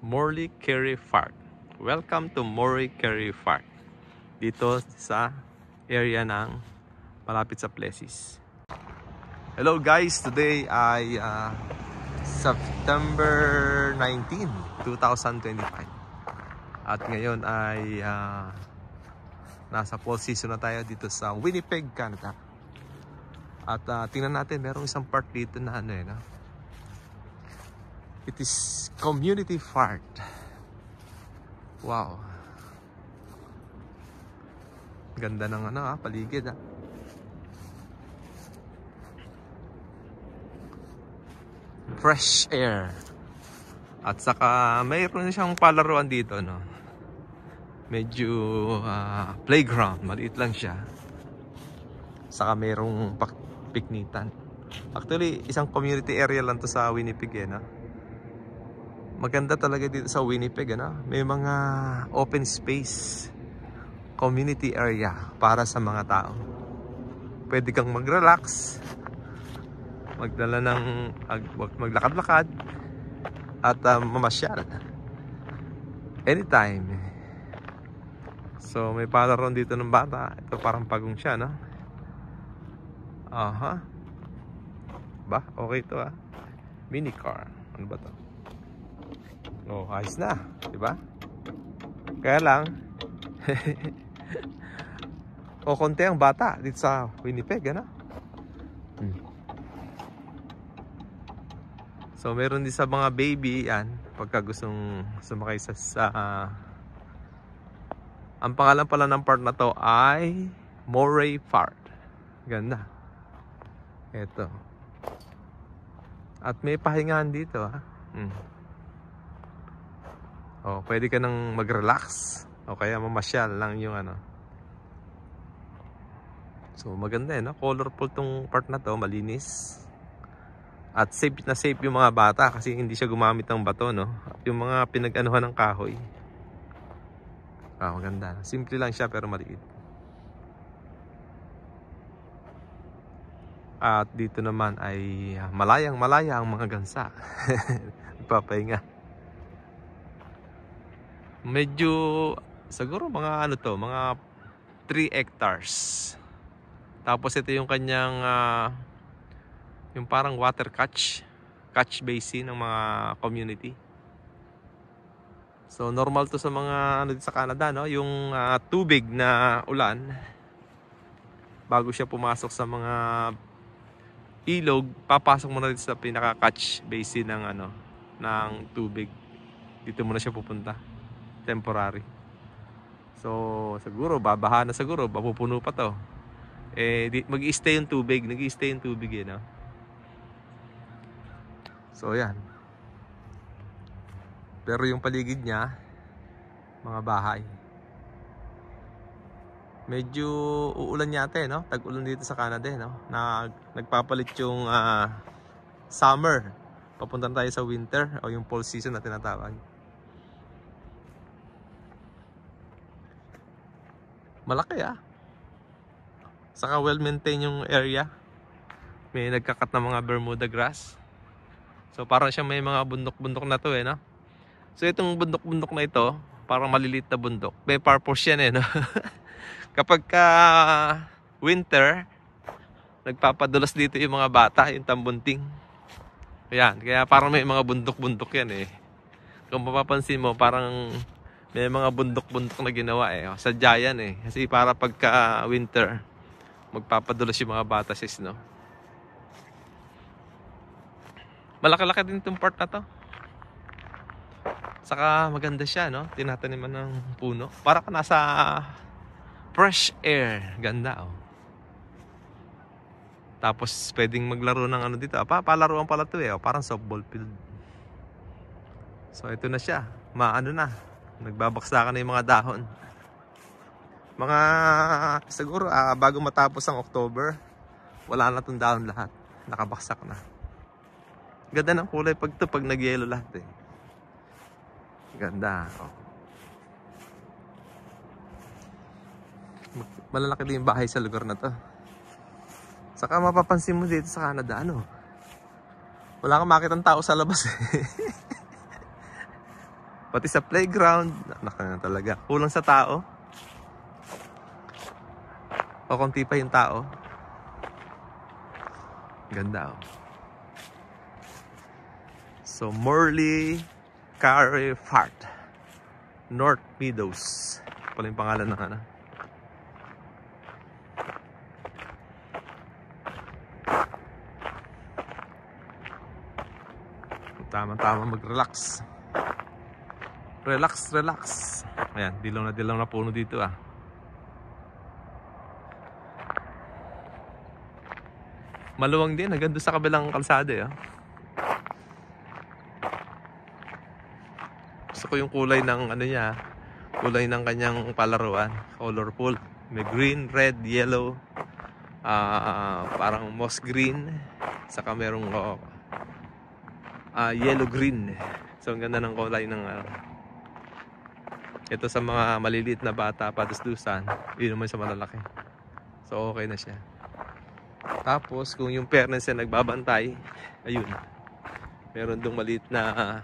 Morley Kerry Park. Welcome to Morley Kerry Park. Dito sa area ng malapit sa Plessis. Hello guys, today ay September 19, 2025. At ngayon ay nasa fall season na tayo dito sa Winnipeg, Canada. At tingnan natin, merong isang park dito na ano no? It is community park. Wow. Ganda ng paligid . Fresh air. At saka mayroon siyang palaruan dito no. Medyo playground, maliit lang siya. Saka mayroong piknitan. Actually, isang community area lang to sa Winnipeg no. Maganda talaga dito sa Winnipeg May mga open space community area para sa mga tao. Pwede kang mag-relax, magdala ng maglakad-lakad at mamasyal anytime. So may palaron dito ng bata. Ito parang pagong siya no. Ba, okay ito mini car. Ano ba to? Oh, ayos na, di ba? Kaya lang konti ang bata dito sa Winnipeg So meron din sa mga baby yan pagka gustong sumakay sa ang pangalan pala ng park na to ay Morley Park. Ganda. Ito. At may pahingahan dito Oh, pwede ka nang mag-relax o kaya mamasyal lang yung So maganda colorful tong part na to, malinis. At safe na safe yung mga bata kasi hindi siya gumamit ng bato no. At yung mga pinag-anuhan ng kahoy. Maganda. Simple lang siya pero maliit. At dito naman ay malayang-malaya ang mga gansa. Nagpapahinga. Medyo siguro mga mga 3 hectares. Tapos ito yung kanyang yung parang water catch basin ng mga community. So normal to sa mga dito sa Canada no, yung tubig na ulan bago siya pumasok sa mga ilog, papasok muna dito sa pinaka catch basin ng ng tubig. Dito muna siya pupunta. Temporary. So siguro babaha na siguro, mapupuno pa to. Mag-i-stay yung tubig, nag-i-stay yung tubig no. So yan. Pero yung paligid niya mga bahay. Medyo uulan yata no, tag-ulan dito sa Canada no. Nagpapalit yung summer. Papunta tayo sa winter o yung fall season na tinatawag. Malaki Saka well-maintained yung area. May nagkakat ng mga Bermuda grass. So parang siya may mga bundok-bundok na to no. So itong bundok-bundok na ito, parang maliliit na bundok. May purpose yan no. Kapag winter, nagpapadulas dito yung mga bata, yung tambunting. Ayan, kaya parang may mga bundok-bundok yan Kung mapapansin mo, parang may mga bundok-bundok na ginawa Sadya yan Kasi para pagka winter, magpapadulas yung mga bata sa snow. Malaki-laki din itong part na to. Saka maganda siya no, tinataniman ng puno. Para ka nasa fresh air. Ganda Tapos pwedeng maglaro ng dito. Palaruan pala to parang softball field. So ito na siya. Na. Nagbabaksakan na yung mga dahon. Mga siguro bago matapos ang October, wala na itong dahon lahat. Nakabaksak na. Ganda ng kulay pag nag-yellow lahat Ganda Malalaki din yung bahay sa lugar na to. Saka mapapansin mo dito sa Canada wala kang makitang tao sa labas Pati sa playground, naka talaga. Kulang sa tao. O konti pa yung tao. Ganda oh. So, Morley Carey Fart. North Meadows. Pala yung pangalan ng ano. Tama-tama mag-relax. Relax, relax. Ayan, dilaw na puno dito ah. Maluwang din, hanggang doon sa kabilang kalsada eh. Gusto ko yung kulay ng ano niya, kulay ng kanyang palaruan, colorful. May green, red, yellow, parang moss green, saka merong yellow green. So ang ganda ng kulay ng ito sa mga maliliit na bata, padusdusan, yun naman sa malalaki. So okay na siya. Tapos kung yung parents na nagbabantay, ayun, meron dong maliit na